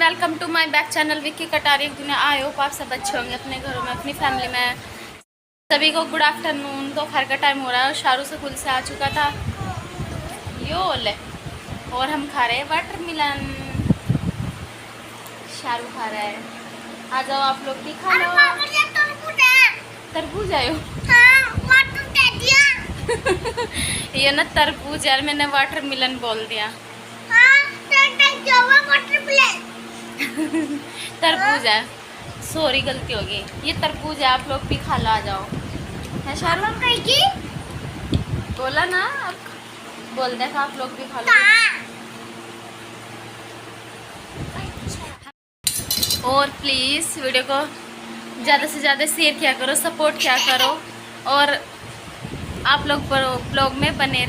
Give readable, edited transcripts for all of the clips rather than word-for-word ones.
Welcome to my back channel Vicky Katari दुनिया। I hope आप सब अच्छे होंगे अपने घरों में, अपनी फैमिली में। सभी को गुड आफ्टरनून। दोपहर का टाइम हो रहा है और शारू स्कूल से आ चुका था यो ले, और हम खा रहे हैं वाटरमेलन। शारू खा रहा है, आ जाओ आप लोग भी खा लो। तरबूज आयो ये ना तरबूज यार, मैंने वाटरमेलन बोल दिया। तरबूज है, सॉरी गलती हो गई। ये तरबूज है, आप लोग भी खा लो, आ जाओ। है शारू बोला ना, अब बोल दे आप लोग भी खा लो। और प्लीज़ वीडियो को ज़्यादा से ज़्यादा शेयर किया करो, सपोर्ट किया करो, और आप लोग ब्लॉग में बने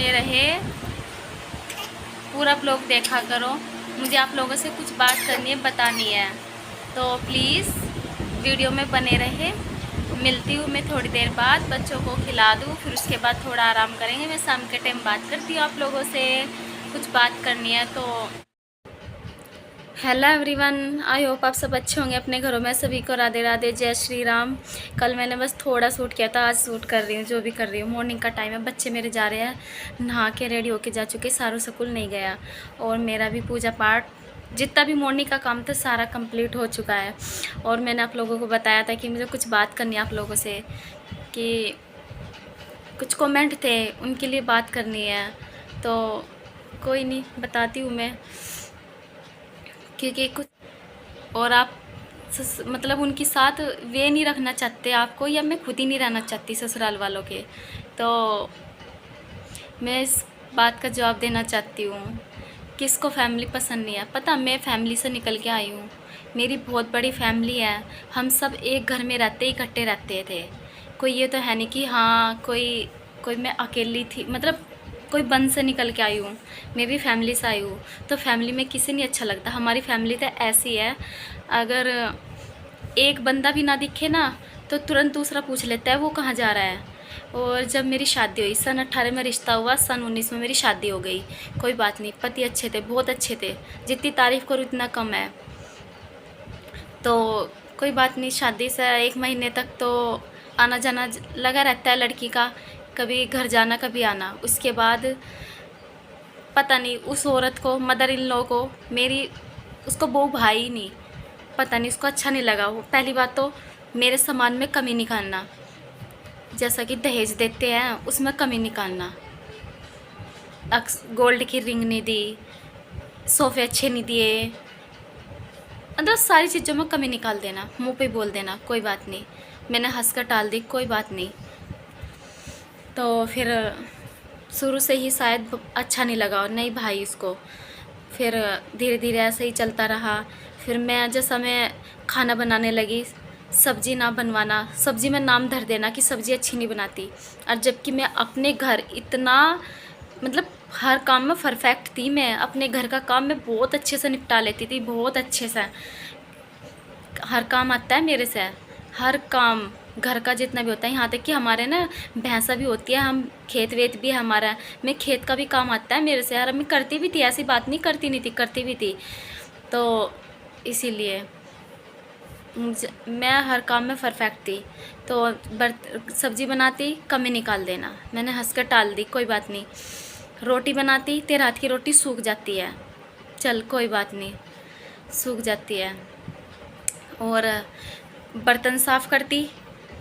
रहे, पूरा ब्लॉग देखा करो। मुझे आप लोगों से कुछ बात करनी है, बतानी है, तो प्लीज़ वीडियो में बने रहे। मिलती हूँ मैं थोड़ी देर बाद, बच्चों को खिला दूँ, फिर उसके बाद थोड़ा आराम करेंगे। मैं शाम के टाइम बात करती हूँ आप लोगों से, कुछ बात करनी है तो। हेलो एवरीवन, आई होप आप सब अच्छे होंगे अपने घरों में। सभी को राधे राधे, जय श्री राम। कल मैंने बस थोड़ा शूट किया था, आज शूट कर रही हूँ जो भी कर रही हूँ। मॉर्निंग का टाइम है, बच्चे मेरे जा रहे हैं नहा के, रेडी होके जा चुके। सारू स्कूल नहीं गया, और मेरा भी पूजा पाठ जितना भी मॉर्निंग का काम था सारा कंप्लीट हो चुका है। और मैंने आप लोगों को बताया था कि मुझे कुछ बात करनी है आप लोगों से, कि कुछ कमेंट थे उनके लिए बात करनी है, तो कोई नहीं, बताती हूँ मैं। क्योंकि कुछ और आप मतलब उनके साथ वे नहीं रखना चाहते आपको, या मैं खुद ही नहीं रहना चाहती ससुराल वालों के, तो मैं इस बात का जवाब देना चाहती हूँ। किसको फैमिली पसंद नहीं है? पता, मैं फैमिली से निकल के आई हूँ, मेरी बहुत बड़ी फैमिली है। हम सब एक घर में रहते, इकट्ठे रहते थे। कोई ये तो है नहीं कि हाँ कोई मैं अकेली थी, मतलब कोई बंद से निकल के आई हूँ। मैं भी फैमिली से आई हूँ, तो फैमिली में किसी नहीं अच्छा लगता। हमारी फैमिली तो ऐसी है, अगर एक बंदा भी ना दिखे ना तो तुरंत दूसरा पूछ लेता है वो कहाँ जा रहा है। और जब मेरी शादी हुई, सन 18 में रिश्ता हुआ, सन 19 में मेरी शादी हो गई। कोई बात नहीं, पति अच्छे थे, बहुत अच्छे थे, जितनी तारीफ़ करूँ उतना कम है। तो कोई बात नहीं, शादी से 1 महीने तक तो आना जाना लगा रहता है लड़की का, कभी घर जाना कभी आना। उसके बाद पता नहीं उस औरत को, मदर इन लॉ को, मेरी उसको बहू भाई नहीं, पता नहीं उसको अच्छा नहीं लगा। वो पहली बात तो मेरे सामान में कमी निकालना, जैसा कि दहेज देते हैं उसमें कमी निकालना। गोल्ड की रिंग नहीं दी, सोफ़े अच्छे नहीं दिए, मतलब सारी चीज़ों में कमी निकाल देना, मुंह पे बोल देना। कोई बात नहीं, मैंने हंस कर टाल दी, कोई बात नहीं। तो फिर शुरू से ही शायद अच्छा नहीं लगा, और नहीं भाई इसको। फिर धीरे धीरे ऐसे ही चलता रहा। फिर जैसा मैं खाना बनाने लगी, सब्ज़ी ना बनवाना, सब्ज़ी में नाम धर देना कि सब्ज़ी अच्छी नहीं बनाती। और जबकि मैं अपने घर इतना, मतलब हर काम में परफेक्ट थी। मैं अपने घर का काम मैं बहुत अच्छे से निपटा लेती थी, बहुत अच्छे से। हर काम आता है मेरे से, हर काम घर का जितना भी होता है। यहाँ तक कि हमारे ना भैंसा भी होती है, हम खेत वेत भी है हमारा, मैं खेत का भी काम आता है मेरे से। यार मैं करती भी थी, ऐसी बात नहीं करती नहीं थी, करती भी थी। तो इसीलिए मैं हर काम में परफेक्ट थी। तो सब्ज़ी बनाती, कमी निकाल देना, मैंने हंस कर टाल दी, कोई बात नहीं। रोटी बनाती, तेरे हाथ की रोटी सूख जाती है, चल कोई बात नहीं, सूख जाती है। और बर्तन साफ़ करती,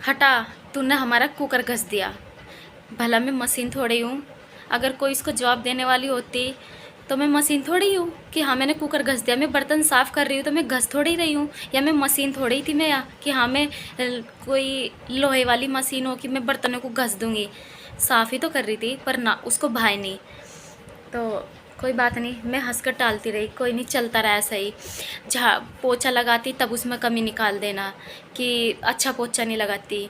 हटा तूने हमारा कुकर घस दिया। भला मैं मशीन थोड़ी हूँ? अगर कोई इसको जवाब देने वाली होती तो मैं मशीन थोड़ी हूँ कि हाँ मैंने कुकर घस दिया। मैं बर्तन साफ़ कर रही हूँ तो मैं घस थोड़ी रही हूँ, या मैं मशीन थोड़ी थी मैं, या कि हाँ मैं कोई लोहे वाली मशीन हो कि मैं बर्तनों को घस दूँगी। साफ़ ही तो कर रही थी, पर ना उसको भाई नहीं। तो कोई बात नहीं, मैं हंस कर टालती रही, कोई नहीं, चलता रहा ऐसा ही। जहाँ पोछा लगाती तब उसमें कमी निकाल देना कि अच्छा पोछा नहीं लगाती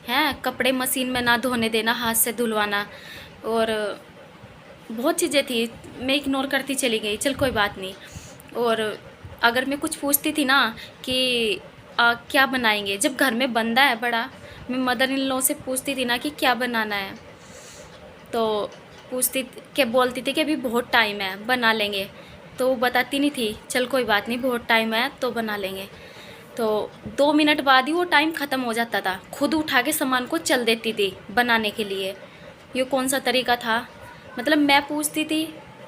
हैं, कपड़े मशीन में ना धोने देना, हाथ से धुलवाना, और बहुत चीज़ें थी, मैं इग्नोर करती चली गई, चल कोई बात नहीं। और अगर मैं कुछ पूछती थी ना कि क्या बनाएंगे, जब घर में बंदा है बड़ा, मैं मदर इन लॉ से पूछती थी ना कि क्या बनाना है, तो पूछती के बोलती थी कि अभी बहुत टाइम है, बना लेंगे। तो वो बताती नहीं थी, चल कोई बात नहीं बहुत टाइम है तो बना लेंगे। तो 2 मिनट बाद ही वो टाइम ख़त्म हो जाता था, खुद उठा के सामान को चल देती थी बनाने के लिए। ये कौन सा तरीका था? मतलब मैं पूछती थी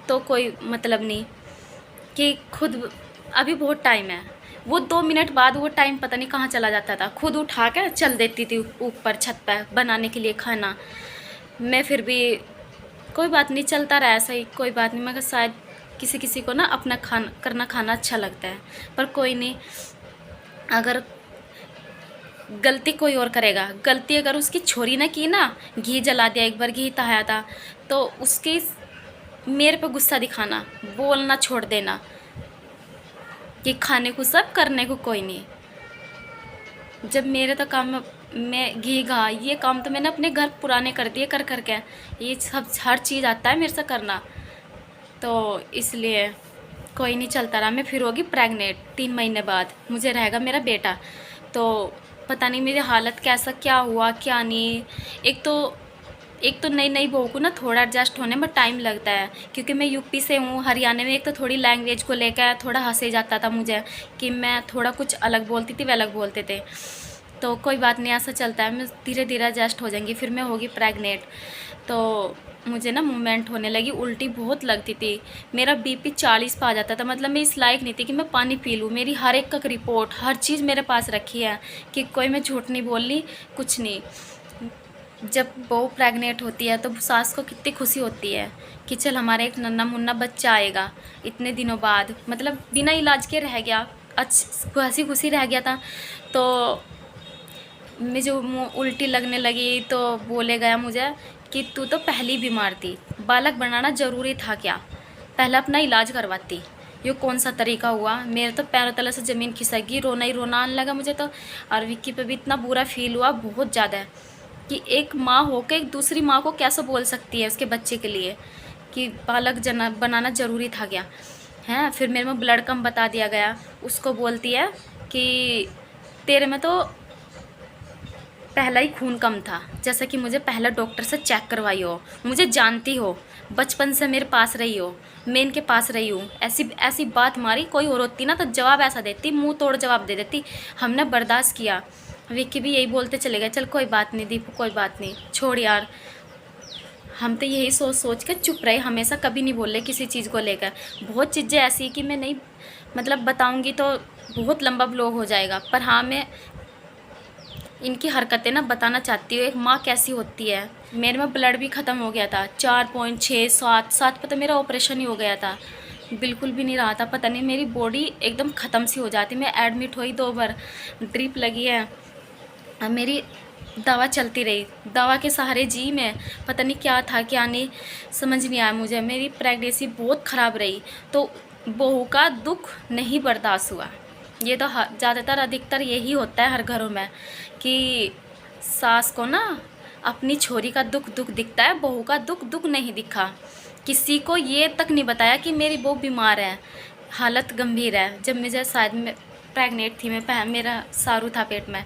तो कोई मतलब नहीं कि खुद अभी बहुत टाइम है, वो 2 मिनट बाद वो टाइम पता नहीं कहाँ चला जाता था, खुद उठा के चल देती थी ऊपर छत पर बनाने के लिए खाना। मैं फिर भी कोई बात नहीं, चलता रहा ऐसा ही, कोई बात नहीं। मगर शायद किसी किसी को ना अपना खाना अच्छा लगता है, पर कोई नहीं। अगर गलती कोई और करेगा, गलती अगर उसकी छोरी ने की ना, घी जला दिया, एक बार घी तहाया था, तो उसकी मेरे पे गुस्सा दिखाना, बोलना छोड़ देना कि खाने को सब करने को कोई नहीं। जब मेरे तो काम मैं घी घा ये काम तो मैंने अपने घर पुराने कर दिए कर करके, ये सब हर चीज़ आता है मेरे से करना, तो इसलिए कोई नहीं, चलता रहा। मैं फिर होगी प्रेग्नेंट 3 महीने बाद, मुझे रहेगा मेरा बेटा। तो पता नहीं मेरी हालत कैसा क्या हुआ क्या नहीं। एक तो नई नई बहू को ना थोड़ा एडजस्ट होने में टाइम लगता है, क्योंकि मैं यूपी से हूँ। हरियाणा में एक तो थोड़ी लैंग्वेज को लेकर थोड़ा हंसे जाता था मुझे कि मैं थोड़ा कुछ अलग बोलती थी, वे अलग बोलते थे। तो कोई बात नहीं, ऐसा चलता है, मैं धीरे धीरे एडजस्ट हो जाएंगी। फिर मैं होगी प्रेग्नेंट, तो मुझे ना मूवमेंट होने लगी, उल्टी बहुत लगती थी, मेरा बीपी 40 पे आ जाता था। मतलब मैं इस लायक नहीं थी कि मैं पानी पी लूँ। मेरी हर एक का रिपोर्ट, हर चीज़ मेरे पास रखी है कि कोई मैं झूठ नहीं बोल रही, कुछ नहीं। जब बहू प्रेग्नेंट होती है तो सास को कितनी खुशी होती है कि चल हमारा एक नन्ना मुन्ना बच्चा आएगा इतने दिनों बाद, मतलब बिना इलाज के रह गया, हंसी खुशी रह गया था। तो मैं जो उल्टी लगने लगी तो बोले गया मुझे कि तू तो पहली बीमार थी, बालक बनाना ज़रूरी था क्या, पहले अपना इलाज करवाती। ये कौन सा तरीका हुआ? मेरे तो पैरों तले से ज़मीन खिसक गई, रोना ही रोना आने लगा मुझे तो। और विक्की पे भी इतना बुरा फील हुआ, बहुत ज़्यादा, कि एक माँ होकर एक दूसरी माँ को कैसे बोल सकती है उसके बच्चे के लिए कि बालक जना बनाना ज़रूरी था क्या है। फिर मेरे में ब्लड कम बता दिया गया, उसको बोलती है कि तेरे में तो पहला ही खून कम था, जैसा कि मुझे पहला डॉक्टर से चेक करवाई हो, मुझे जानती हो, बचपन से मेरे पास रही हो, मैं इनके पास रही हूँ। ऐसी ऐसी बात मारी, कोई और होती ना तो जवाब ऐसा देती, मुंह तोड़ जवाब दे देती। हमने बर्दाश्त किया। विक्की भी यही बोलते चले गए, चल कोई बात नहीं दीपू, कोई बात नहीं, छोड़ यार। हम तो यही सोच सोच कर चुप रहे, हमेशा कभी नहीं बोले किसी चीज़ को लेकर। बहुत चीज़ें ऐसी कि मैं नहीं मतलब बताऊंगी तो बहुत लंबा ब्लॉग हो जाएगा, पर हाँ मैं इनकी हरकतें ना बताना चाहती हूँ, एक माँ कैसी होती है। मेरे में ब्लड भी ख़त्म हो गया था, 4.6 7 पर तो मेरा ऑपरेशन ही हो गया था, बिल्कुल भी नहीं रहा था। पता नहीं मेरी बॉडी एकदम ख़त्म सी हो जाती। मैं एडमिट हुई 2 बार, ड्रिप लगी है, अब मेरी दवा चलती रही, दवा के सहारे जी मैं, पता नहीं क्या था क्या नहीं समझ नहीं आया मुझे। मेरी प्रेगनेंसी बहुत ख़राब रही, तो बहू का दुख नहीं बर्दाश्त हुआ। ये तो ज़्यादातर अधिकतर यही होता है हर घरों में कि सास को ना अपनी छोरी का दुख दुख दिखता है, बहू का दुख दुख नहीं दिखा। किसी को ये तक नहीं बताया कि मेरी बहू बीमार है, हालत गंभीर है। जब मुझे शायद मैं प्रेग्नेंट थी, मैं मेरा सारू था पेट में,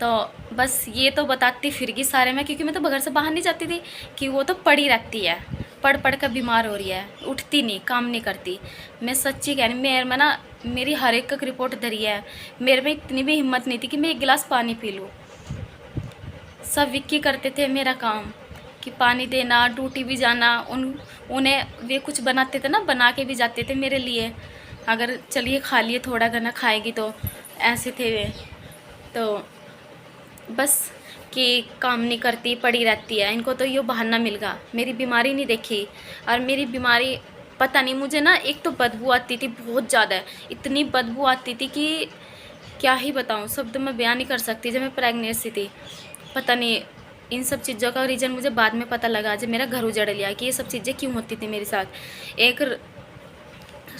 तो बस ये तो बताती फिर गई सारे में, क्योंकि मैं तो घर से बाहर नहीं जाती थी, कि वो तो पड़ी रहती है, पढ़ पढ़ कर बीमार हो रही है, उठती नहीं, काम नहीं करती। मैं सच्ची कह रही, मेरे में ना मेरी हर एक का रिपोर्ट धरी है, मेरे में इतनी भी हिम्मत नहीं थी कि मैं 1 गिलास पानी पी लूँ। सब विक्की करते थे मेरा काम, कि पानी देना, ड्यूटी भी जाना, उन्हें वे कुछ बनाते थे ना, बना के भी जाते थे मेरे लिए, अगर चलिए खा लिए थोड़ा घना खाएगी तो, ऐसे थे वे। तो बस कि काम नहीं करती, पड़ी रहती है, इनको तो ये बहाना मिल गया। मेरी बीमारी नहीं देखी, और मेरी बीमारी पता नहीं, मुझे ना एक तो बदबू आती थी बहुत ज़्यादा, इतनी बदबू आती थी कि क्या ही बताऊँ, शब्द में बयान नहीं कर सकती। जब मैं प्रेगनेंसी थी, पता नहीं इन सब चीज़ों का रीज़न मुझे बाद में पता लगा, जब मेरा घर उजड़ लिया, कि ये सब चीज़ें क्यों होती थी मेरे साथ। एक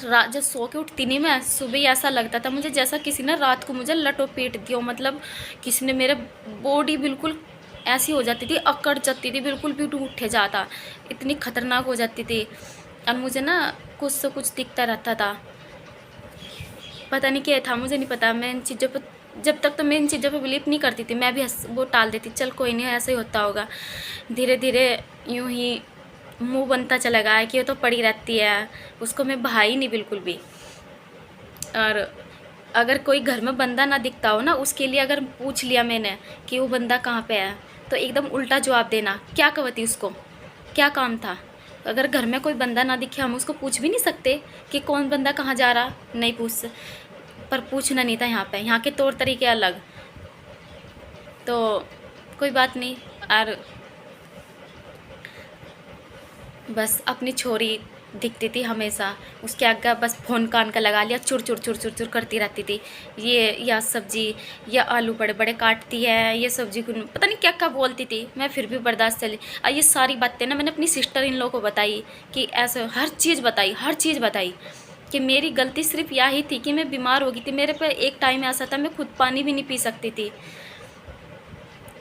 रात जब सो के उठती नहीं मैं, सुबह ही ऐसा लगता था मुझे जैसा किसी ने रात को मुझे लटो पीट दिया, मतलब किसी ने, मेरे बॉडी बिल्कुल ऐसी हो जाती थी, अकड़ जाती थी, बिल्कुल भी उठे जाता, इतनी खतरनाक हो जाती थी। और मुझे ना कुछ से कुछ दिखता रहता था, पता नहीं क्या था, मुझे नहीं पता। मैं इन चीज़ों पर, जब तक तो मैं इन चीज़ों पर बिलीव नहीं करती थी, मैं भी वो टाल देती, चल कोई नहीं, ऐसे ही होता होगा। धीरे धीरे यूँ ही मुंह बनता चला गया कि वो तो पड़ी रहती है, उसको मैं भाई नहीं बिल्कुल भी। और अगर कोई घर में बंदा ना दिखता हो ना, उसके लिए अगर पूछ लिया मैंने कि वो बंदा कहाँ पे है, तो एकदम उल्टा जवाब देना, क्या कहती उसको, क्या काम था। अगर घर में कोई बंदा ना दिखे, हम उसको पूछ भी नहीं सकते कि कौन बंदा कहाँ जा रहा, नहीं पूछ, पर पूछना नहीं था यहाँ पे, यहाँ के तौर तरीके अलग। तो कोई बात नहीं। और बस अपनी छोरी दिखती थी हमेशा, उसके आगे बस फ़ोन कान का लगा लिया, चुर चुर चुर चुर चुर करती रहती थी। ये या सब्जी या आलू बड़े बड़े काटती है, ये सब्जी को पता नहीं क्या क्या बोलती थी, मैं फिर भी बर्दाश्त चली। और ये सारी बातें ना मैंने अपनी सिस्टर इन लोगों को बताई, कि ऐसे हर चीज़ बताई, हर चीज़ बताई कि मेरी गलती सिर्फ यही थी कि मैं बीमार हो गई थी। मेरे पे एक टाइम ऐसा था मैं खुद पानी भी नहीं पी सकती थी,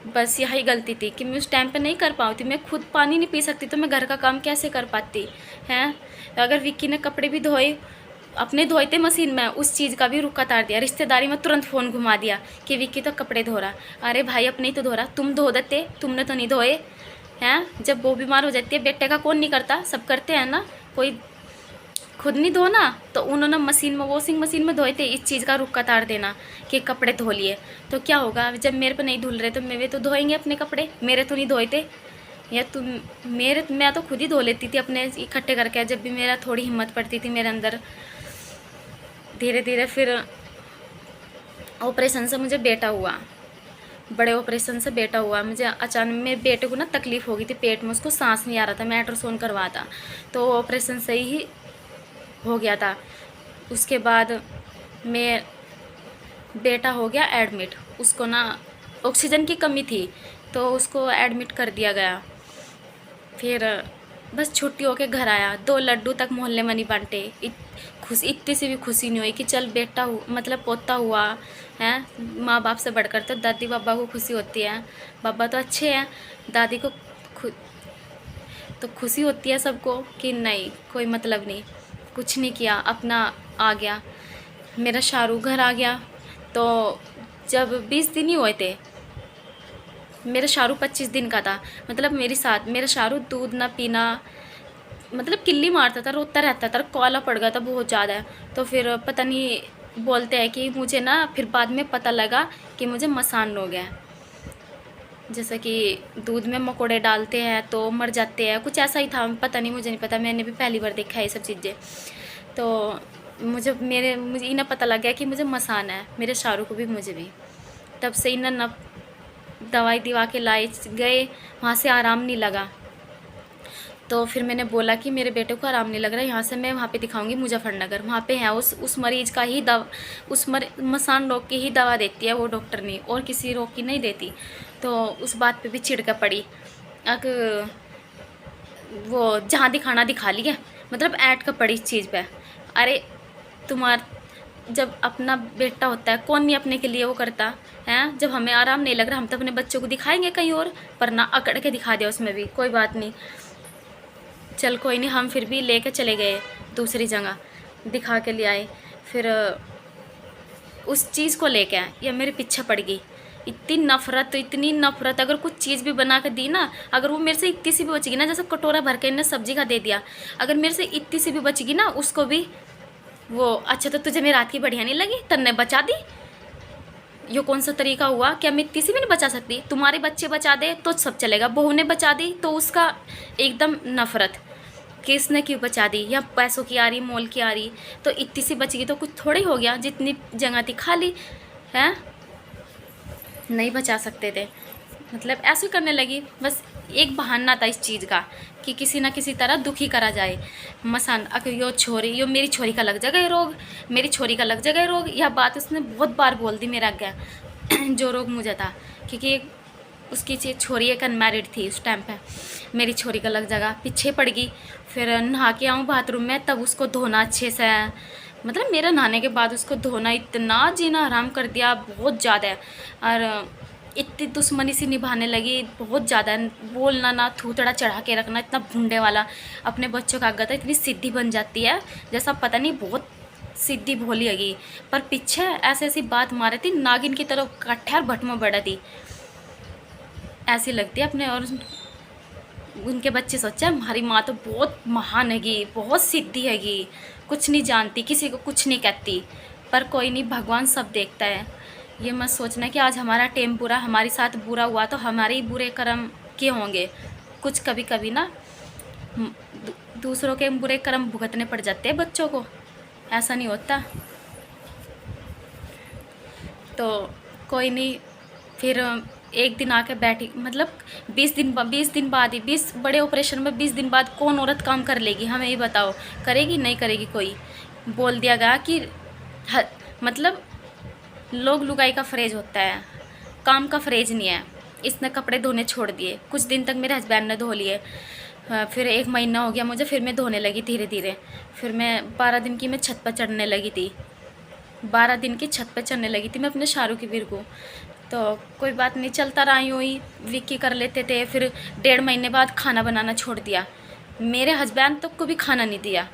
बस यही गलती थी कि मैं उस टाइम पे नहीं कर पाती, मैं खुद पानी नहीं पी सकती तो मैं घर का काम कैसे कर पाती हैं। अगर विक्की ने कपड़े भी धोए, अपने धोए थे मशीन में, उस चीज़ का भी रुका तार दिया, रिश्तेदारी में तुरंत फ़ोन घुमा दिया कि विक्की तो कपड़े धो रहा। अरे भाई अपने ही तो धो रहा, तुम धो देते, तुमने तो नहीं धोए हैं। जब वो बीमार हो जाती है, बेटे का कौन नहीं करता, सब करते हैं ना, कोई खुद नहीं धोना। तो उन्होंने मशीन में, वॉशिंग मशीन में धोए थे, इस चीज़ का रुख तार देना कि कपड़े धो लिए। तो क्या होगा, जब मेरे पे नहीं धुल रहे तो मेरे तो धोएंगे अपने कपड़े, मेरे तो नहीं धोए थे। या तुम मेरे, मैं तो खुद ही धो लेती थी अपने इकट्ठे करके, जब भी मेरा थोड़ी हिम्मत पड़ती थी मेरे अंदर। धीरे धीरे फिर ऑपरेशन से मुझे बेटा हुआ, बड़े ऑपरेशन से बेटा हुआ मुझे। अचानक मेरे बेटे को ना तकलीफ़ हो गई थी पेट में, उसको सांस नहीं आ रहा था, मैं अल्ट्रासाउंड करवाया था, तो ऑपरेशन से ही हो गया था। उसके बाद मैं बेटा हो गया एडमिट, उसको ना ऑक्सीजन की कमी थी तो उसको एडमिट कर दिया गया। फिर बस छुट्टी होके घर आया, 2 लड्डू तक मोहल्ले में नहीं बांटे। इतनी सी भी खुशी नहीं हुई कि चल बेटा मतलब पोता हुआ है। माँ बाप से बढ़कर तो दादी बाबा को खुशी होती है, बाबा तो अच्छे हैं, दादी को तो खुशी होती है सबको कि नहीं कोई मतलब नहीं, कुछ नहीं किया, अपना आ गया। मेरा शाहरुख घर आ गया, तो जब 20 दिन ही हुए थे, मेरा शाहरुख 25 दिन का था, मतलब मेरा शाहरुख दूध ना पीना, मतलब किल्ली मारता था, रोता रहता था, काला पड़ गया था बहुत ज़्यादा। तो फिर पता नहीं, बोलते हैं कि मुझे ना फिर बाद में पता लगा कि मुझे मसान रोग है, जैसे कि दूध में मकोड़े डालते हैं तो मर जाते हैं, कुछ ऐसा ही था, पता नहीं, मुझे नहीं पता, मैंने भी पहली बार देखा है ये सब चीज़ें। तो मुझे इन्हें पता लग गया कि मुझे मसान है, मेरे शाहरुख को भी, मुझे भी। तब से इन्हें न दवाई दिवा के लाए गए, वहाँ से आराम नहीं लगा। तो फिर मैंने बोला कि मेरे बेटे को आराम नहीं लग रहा है, यहाँ से मैं वहाँ पे दिखाऊंगी मुजफ्फरनगर, वहाँ पे है उस मरीज़ का ही मसान रोग की ही दवा देती है वो डॉक्टरनी, और किसी रोग की नहीं देती। तो उस बात पे भी छिड़का पड़ी। अगर वो जहाँ दिखाना दिखा लिया, मतलब ऐड का पड़ी इस चीज़ पे। अरे जब अपना बेटा होता है, कौन नहीं अपने के लिए वो करता है। जब हमें आराम नहीं लग रहा, हम तो अपने बच्चों को दिखाएंगे कहीं और, पर ना अकड़ के दिखा दिया उसमें भी। कोई बात नहीं, चल कोई नहीं, हम फिर भी लेके चले गए दूसरी जगह, दिखा के ले आए। फिर उस चीज़ को लेके आए, या मेरे पीछे पड़ गई इतनी नफ़रत, तो इतनी नफ़रत। अगर कुछ चीज़ भी बना कर दी ना, अगर वो मेरे से इतनी सी भी बचेगी ना, जैसे कटोरा भर के इन्हें सब्जी का दे दिया, अगर मेरे से इतनी सी भी बचेगी ना, उसको भी वो, अच्छा तो तुझे मेरी रात की बढ़िया नहीं लगी, तन्ने बचा दी, ये कौन सा तरीका हुआ, क्या मैं इतनी सी भी नहीं बचा सकती। तुम्हारे बच्चे बचा दे तो सब चलेगा, बहू ने बचा दी तो उसका एकदम नफ़रत, किसने क्यों बचा दी, या पैसों की आ रही, मोल की आ रही, तो इतनी सी बचेगी तो कुछ थोड़ी हो गया, जितनी जगह थी खाली है, नहीं बचा सकते थे। मतलब ऐसे करने लगी, बस एक बहाना था इस चीज़ का कि किसी ना किसी तरह दुखी करा जाए। मसान अगर यो मेरी छोरी का लग जाएगा ये रोग, मेरी छोरी का लग जाएगा ये रोग, यह बात उसने बहुत बार बोल दी मेरे आगे जो रोग मुझे था, क्योंकि उसकी छोरी एक अनमैरिड थी उस टाइम पे। मेरी छोरी का लग जाएगा, पीछे पड़ गई। फिर नहा के आऊँ बाथरूम में, तब उसको धोना अच्छे से, मतलब मेरा नहाने के बाद उसको धोना, इतना जीना हराम कर दिया बहुत ज़्यादा। और इतनी दुश्मनी सी निभाने लगी बहुत ज़्यादा, बोलना ना, थूथड़ा चढ़ा के रखना, इतना भुंडे वाला। अपने बच्चों का आगे था, इतनी सीधी बन जाती है जैसा पता नहीं, बहुत सीधी भोली हैगी, पर पीछे ऐसी ऐसी बात मारे थी, नागिन की तरफ कट्ठे और भट में बढ़ा थी, ऐसी लगती है अपने। और उनके बच्चे सोचे हमारी माँ तो बहुत महान हैगी, बहुत सिद्धि हैगी, कुछ नहीं जानती, किसी को कुछ नहीं कहती। पर कोई नहीं, भगवान सब देखता है। ये मत सोचना कि आज हमारा टाइम बुरा, हमारे साथ बुरा हुआ तो हमारे ही बुरे कर्म के होंगे। कुछ कभी कभी ना दूसरों के बुरे कर्म भुगतने पड़ जाते हैं बच्चों को, ऐसा नहीं होता। तो कोई नहीं, फिर एक दिन आके बैठी, मतलब 20 दिन बाद ही, 20 बड़े ऑपरेशन में 20 दिन बाद कौन औरत काम कर लेगी, हमें ये बताओ, करेगी नहीं करेगी कोई। बोल दिया गया कि मतलब लोग लुगाई का फ्रेज होता है, काम का फ्रेज नहीं है। इसने कपड़े धोने छोड़ दिए, कुछ दिन तक मेरे हस्बैंड ने धो लिए, फिर 1 महीना हो गया मुझे, फिर मैं धोने लगी धीरे धीरे। फिर मैं 12 दिन की मैं छत पर चढ़ने लगी थी, 12 दिन की छत पर चढ़ने लगी थी मैं अपने शारू की वीर को। तो कोई बात नहीं, चलता रहा यूँ ही, विक्की कर लेते थे। फिर 1.5 महीने बाद खाना बनाना छोड़ दिया, मेरे हस्बैंड तो को भी खाना नहीं दिया,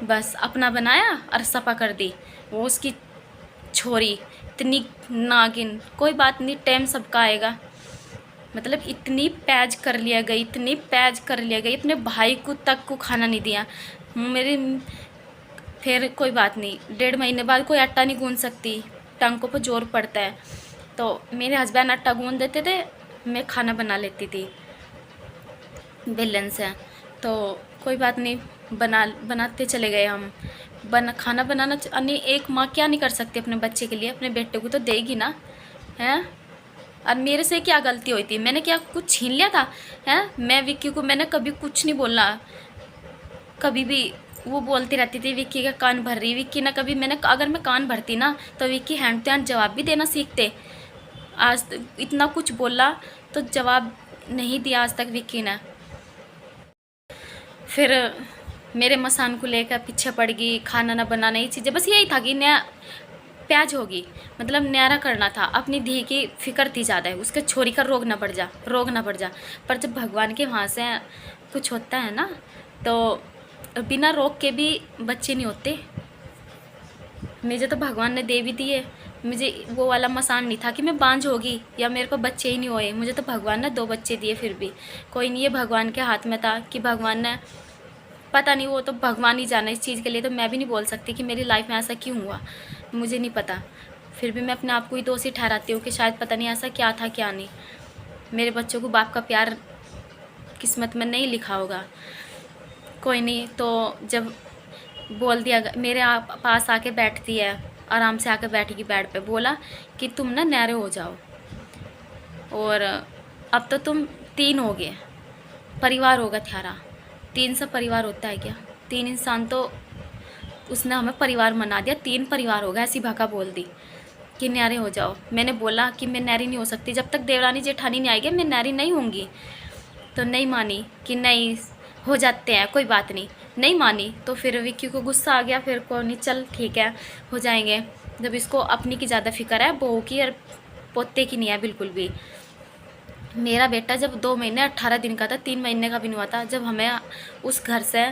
बस अपना बनाया और सपा कर दी। वो उसकी छोरी इतनी नागिन, कोई बात नहीं, टाइम सबका आएगा। मतलब इतनी पैज कर लिया गई, इतनी पैज कर लिया गई, अपने भाई को तक को खाना नहीं दिया मेरे। फिर कोई बात नहीं, 1.5 महीने बाद कोई आटा नहीं गूंद सकती, टांगों पर जोर पड़ता है। तो मेरे हस्बैंड आटा गूंद देते थे, मैं खाना बना लेती थी बेलन से। तो कोई बात नहीं, बनाते चले गए हम। खाना बनाना नहीं, एक माँ क्या नहीं कर सकती अपने बच्चे के लिए, अपने बेटे को तो देगी ना, हैं। और मेरे से क्या गलती हुई थी, मैंने क्या कुछ छीन लिया था, हैं। मैं विक्की को मैंने कभी कुछ नहीं बोला, कभी भी। वो बोलती रहती थी विक्की का कान भर रही, विक्की ना कभी, मैंने अगर मैं कान भरती ना तो विक्की हैंड टू हैंड जवाब भी देना सीखते। आज इतना कुछ बोला तो जवाब नहीं दिया आज तक विक्की ने। फिर मेरे मसान को लेकर पीछे पड़ गई, खाना ना बनाना, ये चीज़ें, बस यही था कि नया प्याज होगी, मतलब न्यारा करना था। अपनी धी की फिक्र थी ज़्यादा है, उसके छोरी का रोग ना बढ़ जा। पर जब भगवान के वहाँ से कुछ होता है ना, तो बिना रोग के भी बच्चे नहीं होते। मुझे तो भगवान ने दे भी दिए, मुझे वो वाला मसान नहीं था कि मैं बांझ होगी या मेरे को बच्चे ही नहीं होए। मुझे तो भगवान ने 2 बच्चे दिए, फिर भी कोई नहीं, ये भगवान के हाथ में था कि भगवान ने, पता नहीं, वो तो भगवान ही जाना इस चीज़ के लिए। तो मैं भी नहीं बोल सकती कि मेरी लाइफ में ऐसा क्यों हुआ, मुझे नहीं पता। फिर भी मैं अपने आप को ही दोषी ठहराती हूँ कि शायद पता नहीं ऐसा क्या था क्या नहीं। मेरे बच्चों को बाप का प्यार किस्मत में नहीं लिखा होगा। कोई नहीं, तो जब बोल दिया, मेरे पास आके बैठती है, आराम से आके बैठेगी बेड पे, बोला कि तुम ना न्यारे हो जाओ, और अब तो तुम 3 हो गए, परिवार होगा तुम्हारा। 3 से परिवार होता है क्या? 3 इंसान तो उसने हमें परिवार बना दिया, 3 परिवार होगा, ऐसी भाका बोल दी कि न्यारे हो जाओ। मैंने बोला कि मैं न्यारी नहीं हो सकती, जब तक देवरानी जेठानी नहीं आएगी मैं न्यारी नहीं होंगी। तो नहीं मानी कि नहीं हो जाते हैं, कोई बात नहीं मानी। तो फिर विक्की को गुस्सा आ गया, फिर को नहीं, चल ठीक है हो जाएंगे। जब इसको अपनी की ज़्यादा फिक्र है, बहू की और पोते की नहीं है बिल्कुल भी। मेरा बेटा जब 2 महीने 18 दिन का था, 3 महीने का भी नहीं हुआ था, जब हमें उस घर से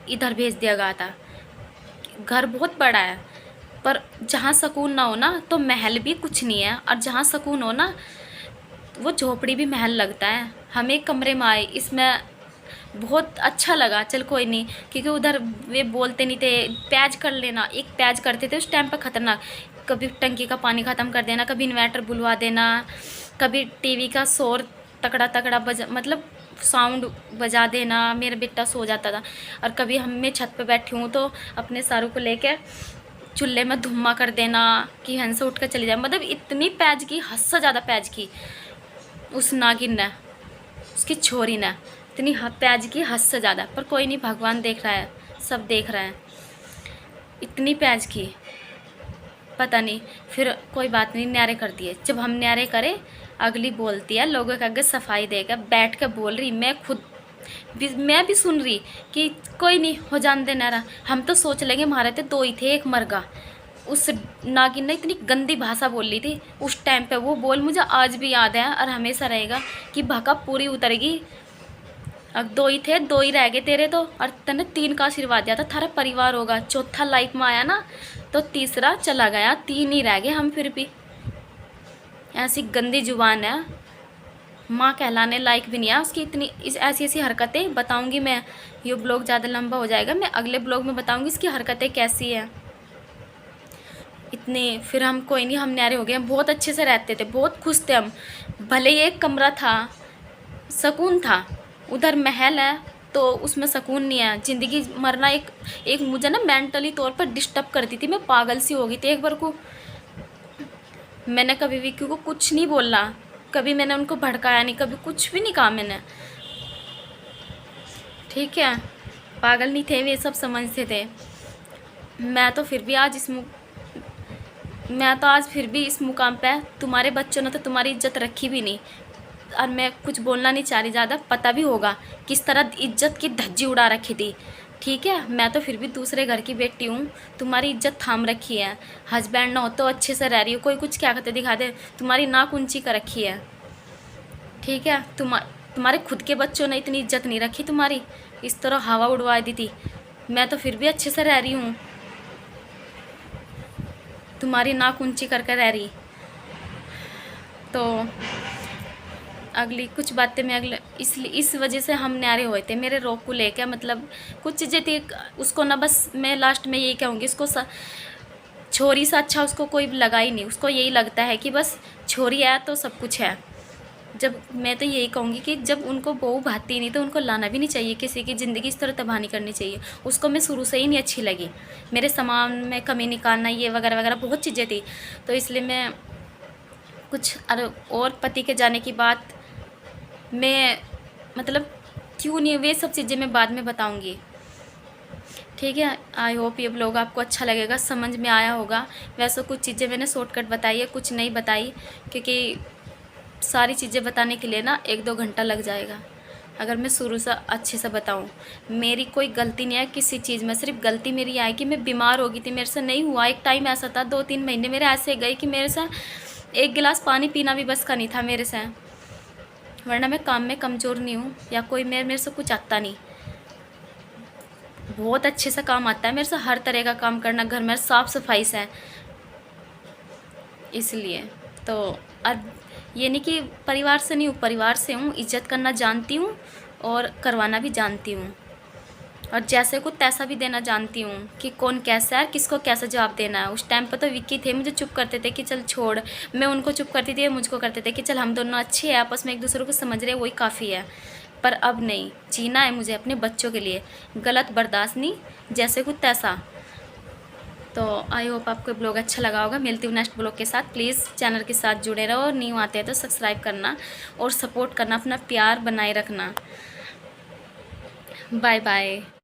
इधर भेज दिया गया था। घर बहुत बड़ा है, पर जहाँ सुकून ना हो ना तो महल भी कुछ नहीं है, और जहाँ सुकून हो ना वो झोपड़ी भी महल लगता है। हम एक कमरे में आए, इसमें बहुत अच्छा लगा। चल कोई नहीं, क्योंकि उधर वे बोलते नहीं थे प्याज कर लेना, एक प्याज करते थे उस टाइम पर खतरनाक। कभी टंकी का पानी ख़त्म कर देना, कभी इन्वर्टर बुलवा देना, कभी टीवी का शोर तकड़ा मतलब साउंड बजा देना, मेरा बेटा सो जाता था। और कभी मैं छत पे बैठी हूँ तो अपने सारू को लेके चूल्हे में धुम्मा कर देना कि हंस से उठ कर चली जाए। मतलब इतनी पैज की, हद से ज़्यादा पैज की उस नागिन ने, उसकी छोरी ने, इतनी पैज की हद से ज़्यादा। पर कोई नहीं, भगवान देख रहा है, सब देख रहा है। इतनी पैज की, पता नहीं। फिर कोई बात नहीं, न्यारे कर दिए। जब हम न्यारे करे, अगली बोलती है लोगों के आगे सफाई देकर बैठ कर बोल रही, मैं भी सुन रही कि कोई नहीं हो जान दे न्यारा, हम तो सोच लेंगे हमारे तो 2 ही थे, एक मर गया। उस नागिन ने इतनी गंदी भाषा बोल ली थी उस टाइम पे, वो बोल मुझे आज भी याद है और हमेशा रहेगा कि भका पूरी उतरेगी। अब 2 ही थे, 2 ही रह गए तेरे तो, और तने 3 का आशीर्वाद दिया था थारा परिवार होगा। चौथा लाइफ में आया ना तो तीसरा चला गया, 3 ही रह गए हम। फिर भी ऐसी गंदी जुबान है, माँ कहलाने लायक भी नहीं है उसकी। इतनी इस ऐसी ऐसी हरकतें बताऊंगी मैं। ये ब्लॉग ज़्यादा लंबा हो जाएगा, मैं अगले ब्लॉग में बताऊंगी इसकी हरकतें कैसी है। इतने फिर हम कोई नहीं, हम न्यारे हो गए, हम बहुत अच्छे से रहते थे, बहुत खुश थे हम। भले ही एक कमरा था, सुकून था। उधर महल है तो उसमें सुकून नहीं है। ज़िंदगी मरना एक एक मुझे ना मेंटली तौर पर डिस्टर्ब करती थी, मैं पागल सी हो गई थी एक बार को। मैंने कभी विक्की को कुछ नहीं बोला, कभी मैंने उनको भड़काया नहीं, कभी कुछ भी नहीं कहा मैंने, ठीक है। पागल नहीं थे वे, सब समझते थे। मैं तो फिर भी आज फिर भी इस मुकाम पे, तुम्हारे बच्चों ने तो तुम्हारी इज्जत रखी भी नहीं। और मैं कुछ बोलना नहीं चाह रही ज़्यादा, पता भी होगा किस तरह इज्जत की धज्जी उड़ा रखी थी, ठीक है। मैं तो फिर भी दूसरे घर की बेटी हूँ, तुम्हारी इज्जत थाम रखी है। हस्बैंड ना हो तो अच्छे से रह रही हो, कोई कुछ क्या कहते दिखा दे, तुम्हारी नाक ऊंची कर रखी है, ठीक है। तुम्हारे खुद के बच्चों ने इतनी इज्जत नहीं रखी तुम्हारी, इस तरह हवा उड़वा दी थी। मैं तो फिर भी अच्छे से रह रही हूँ, तुम्हारी नाक ऊंची करके रह रही। तो अगली कुछ बातें मैं अगले इसलिए इस वजह से हम न्यारे हुए थे, मेरे रोक को लेकर। मतलब कुछ चीज़ें थी उसको ना, बस मैं लास्ट में यही कहूँगी, उसको छोरी से अच्छा उसको कोई लगा ही नहीं। उसको यही लगता है कि बस छोरी है तो सब कुछ है। जब मैं तो यही कहूँगी कि जब उनको बहू भाती नहीं तो उनको लाना भी नहीं चाहिए, किसी की ज़िंदगी इस तरह तबाह नहीं करनी चाहिए। उसको मैं शुरू से ही नहीं अच्छी लगी, मेरे सामान में कमी निकालना ये वगैरह वगैरह बहुत चीज़ें थी। तो इसलिए मैं कुछ और पति के जाने की बात मैं मतलब क्यों नहीं, वे सब चीज़ें मैं बाद में बताऊँगी, ठीक है। आई होप ये ब्लॉग आपको अच्छा लगेगा, समझ में आया होगा। वैसे कुछ चीज़ें मैंने शॉर्टकट बताई है, कुछ नहीं बताई, क्योंकि सारी चीज़ें बताने के लिए ना 1-2 घंटा लग जाएगा अगर मैं शुरू से अच्छे से बताऊं। मेरी कोई गलती नहीं है किसी चीज़ में, सिर्फ गलती मेरी है कि मैं बीमार हो गई थी, मेरे से नहीं हुआ। एक टाइम ऐसा था 2-3 महीने मेरे ऐसे गए कि मेरे से 1 गिलास पानी पीना भी बस का नहीं था मेरे से। वरना मैं काम में कमज़ोर नहीं हूँ या कोई मेरे से कुछ आता नहीं, बहुत अच्छे से काम आता है मेरे से, हर तरह का काम करना, घर में साफ़ सफाई से। इसलिए तो अब ये नहीं कि परिवार से नहीं हूँ, परिवार से हूँ, इज्जत करना जानती हूँ और करवाना भी जानती हूँ, और जैसे को तैसा भी देना जानती हूँ कि कौन कैसा है, किसको कैसा जवाब देना है। उस टाइम पर तो विक्की थे, मुझे चुप करते थे कि चल छोड़, मैं उनको चुप करती थी, मुझको करते थे कि चल हम दोनों अच्छे हैं, आपस में एक दूसरे को समझ रहे हैं, वही काफ़ी है। पर अब नहीं, जीना है मुझे अपने बच्चों के लिए, गलत बर्दाश्त नहीं, जैसे कुछ तैसा। तो आई होप आपको ब्लॉग अच्छा लगा होगा। मिलती हूँ नेक्स्ट ब्लॉग के साथ। प्लीज़ चैनल के साथ जुड़े रहो, और न्यू आते हैं तो सब्सक्राइब करना और सपोर्ट करना, अपना प्यार बनाए रखना। Bye bye.